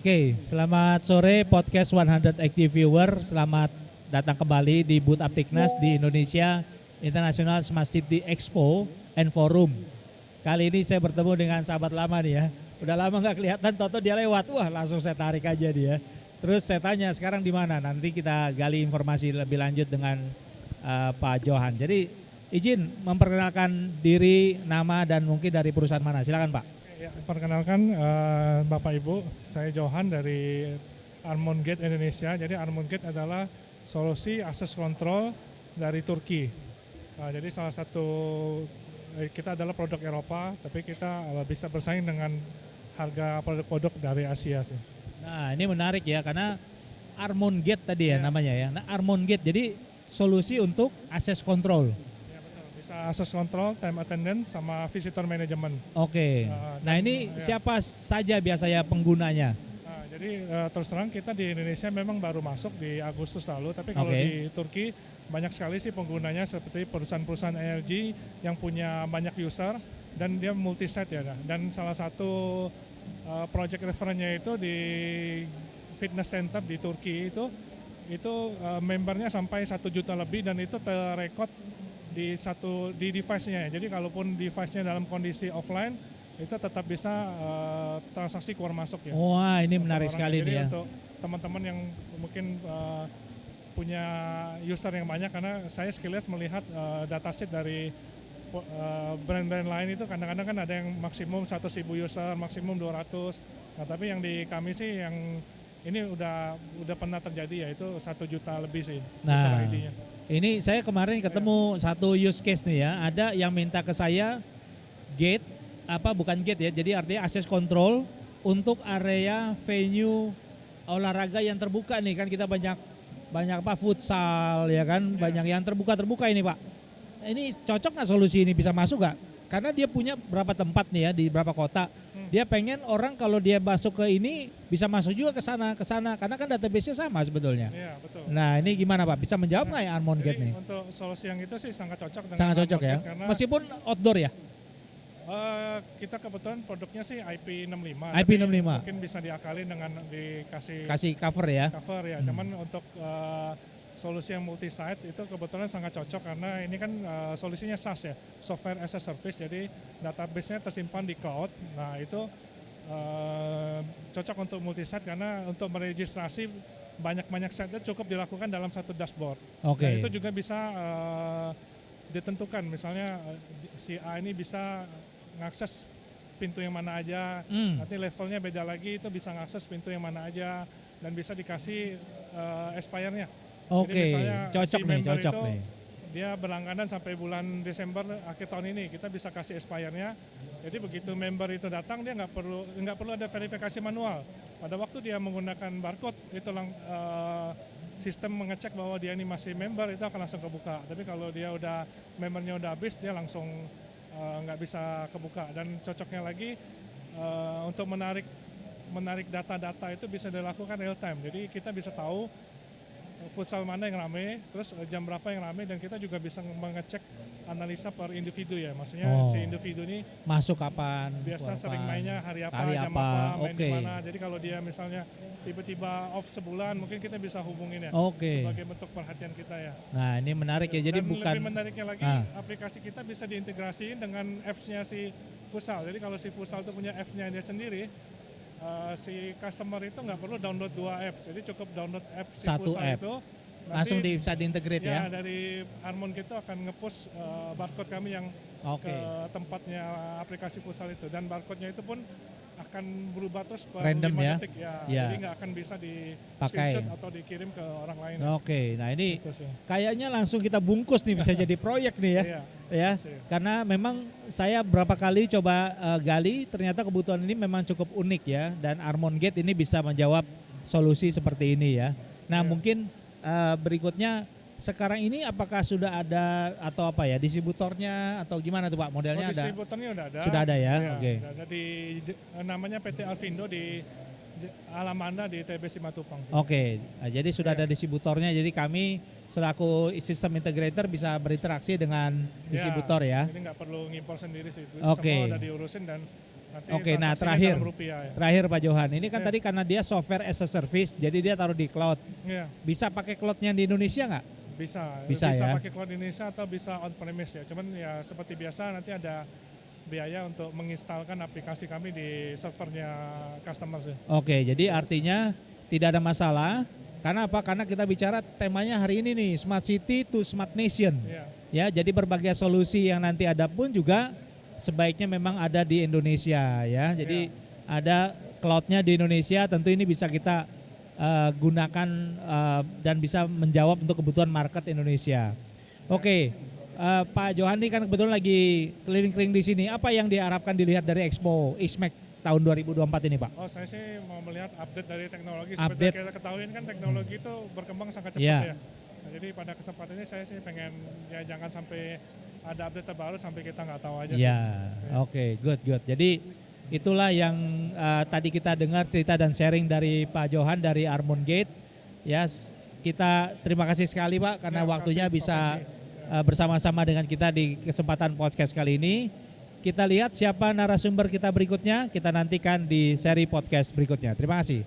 Oke, selamat sore podcast 100 Active Viewer. Selamat datang kembali di booth Aptiknas di Indonesia International Smart City Expo and Forum. Kali ini saya bertemu dengan sahabat lama nih ya. Udah lama nggak kelihatan, toto dia lewat. Wah, langsung saya tarik aja dia. Terus saya tanya sekarang di mana? Nanti kita gali informasi lebih lanjut dengan Pak Johan. Jadi izin memperkenalkan diri, nama dan mungkin dari perusahaan mana. Silakan Pak. Ya, perkenalkan Bapak Ibu, saya Johan dari Armon Gate Indonesia. Jadi Armon Gate adalah solusi akses kontrol dari Turki. Jadi salah satu kita adalah produk Eropa, tapi kita bisa bersaing dengan harga produk-produk dari Asia sih. Nah ini menarik ya, karena Armon Gate tadi ya namanya ya. Nah Armon Gate jadi solusi untuk akses kontrol. Access control, time attendance, sama visitor management. Oke. Nah ini siapa saja biasanya penggunanya? Jadi terus terang kita di Indonesia memang baru masuk di Agustus lalu, tapi kalau di Turki banyak sekali sih penggunanya seperti perusahaan-perusahaan energi yang punya banyak user dan dia multi-site ya. Dan salah satu project referennya itu di fitness center di Turki itu membernya sampai 1 juta lebih dan itu terrekod di device-nya. Jadi kalaupun device-nya dalam kondisi offline itu tetap bisa transaksi keluar masuk ya. Wah, ini menarik sekali nih ya. Untuk teman-teman yang mungkin punya user yang banyak, karena saya sekilas melihat dataset dari brand-brand lain itu kadang-kadang kan ada yang maksimum 100.000 user, maksimum 200. Nah, tapi yang di kami sih yang ini udah pernah terjadi ya, itu 1 juta lebih sih user ID-nya. Ini saya kemarin ketemu satu use case nih ya, ada yang minta ke saya gate, bukan gate ya, jadi artinya akses control untuk area venue olahraga yang terbuka nih, kan kita banyak futsal ya kan, banyak yang terbuka ini Pak. Ini cocok nggak solusi ini, bisa masuk nggak? Karena dia punya berapa tempat nih ya di beberapa kota. Dia pengen orang kalau dia masuk ke ini bisa masuk juga ke sana karena kan database-nya sama sebetulnya. Iya, betul. Nah, ini gimana Pak? Bisa menjawab nggak ya Armon Gate nih? Untuk solusi yang itu sih sangat cocok dengan sangat cocok ya. Meskipun outdoor ya. Kita kebetulan produknya sih IP65. IP65. Mungkin bisa diakalin dengan kasih cover ya. Cover ya. Cuman untuk solusi yang multi site itu kebetulan sangat cocok karena ini kan solusinya SaaS ya, software as a service, jadi database-nya tersimpan di cloud. Nah itu cocok untuk multi site karena untuk meregistrasi banyak site itu cukup dilakukan dalam satu dashboard. Dan itu juga bisa ditentukan, misalnya si A ini bisa ngakses pintu yang mana aja, nanti levelnya beda lagi, itu bisa ngakses pintu yang mana aja dan bisa dikasih expire-nya. Oke, cocok nih. Dia berlangganan sampai bulan Desember akhir tahun ini, kita bisa kasih expire-nya. Jadi begitu member itu datang, dia nggak perlu ada verifikasi manual. Pada waktu dia menggunakan barcode, itu sistem mengecek bahwa dia ini masih member, itu akan langsung kebuka. Tapi kalau dia membernya udah habis, dia langsung nggak bisa kebuka. Dan cocoknya lagi untuk menarik data-data itu bisa dilakukan real time. Jadi kita bisa tahu futsal mana yang rame, terus jam berapa yang rame, dan kita juga bisa mengecek analisa per individu ya. Maksudnya si individu ini masuk kapan, biasa sering mainnya hari apa, jam apa, main di mana. Jadi kalau dia misalnya tiba-tiba off sebulan, mungkin kita bisa hubungin ya sebagai bentuk perhatian kita ya. Nah ini menarik ya. Jadi dan bukan lebih menariknya lagi, aplikasi kita bisa diintegrasiin dengan apps-nya si futsal. Jadi kalau si futsal itu punya app-nya dia sendiri, si customer itu nggak perlu download 2 apps, jadi cukup download app si futsal itu langsung bisa diintegrate ya. Dari Armon itu akan nge-push barcode kami yang ke tempatnya aplikasi futsal itu, dan barcode-nya itu pun akan berubah terus per random 5 detik ya. Jadi nggak akan bisa di screenshot atau dikirim ke orang lain. Nah ini kayaknya langsung kita bungkus nih, bisa jadi proyek nih ya. Ya, karena memang saya berapa kali coba gali, ternyata kebutuhan ini memang cukup unik ya, dan Armon Gate ini bisa menjawab solusi seperti ini ya. Nah mungkin berikutnya sekarang ini apakah sudah ada atau distributornya atau gimana tuh Pak, modelnya ada? Distributornya udah ada. Sudah ada ya, Ada namanya PT Alvindo di Alamanda di TB Simatupang. Jadi sudah ada distributornya, jadi kami selaku sistem integrator bisa berinteraksi dengan distributor ya. Jadi nggak perlu ngimpor sendiri sih, semua udah diurusin dan Nanti Oke, nah transaksinya dalam rupiah ya. terakhir Pak Johan, ini kan Ya. tadi karena dia software as a service, jadi dia taruh di cloud. Iya, Bisa pakai cloudnya di Indonesia nggak? bisa. Bisa ya. Pakai cloud Indonesia atau bisa on premise ya. Cuman ya seperti biasa nanti ada biaya untuk menginstalkan aplikasi kami di servernya customer sih. Oke, jadi artinya tidak ada masalah. Karena apa? Karena kita bicara temanya hari ini nih, Smart City to Smart Nation. Iya. Ya, jadi berbagai solusi yang nanti ada pun juga sebaiknya memang ada di Indonesia ya. Jadi ada cloudnya di Indonesia, tentu ini bisa kita gunakan dan bisa menjawab untuk kebutuhan market Indonesia. Oke, Pak Johan ini kan kebetulan lagi keliling-keliling di sini. Apa yang diharapkan dilihat dari Expo ISMEC tahun 2024 ini, Pak? Oh, saya sih mau melihat update dari teknologi. Update. Seperti kita ketahui kan teknologi itu berkembang sangat cepat Iya. ya. Nah, jadi pada kesempatan ini saya sih pengen ya jangan sampai ada update terbaru sampai kita nggak tahu aja sih. Ya, oke, good. Jadi itulah yang tadi kita dengar cerita dan sharing dari Pak Johan dari Armon Gate. Ya, kita terima kasih sekali Pak karena Ya, waktunya makasih, bisa Pak Fendi. bersama-sama dengan kita di kesempatan podcast kali ini. Kita lihat siapa narasumber kita berikutnya, kita nantikan di seri podcast berikutnya. Terima kasih.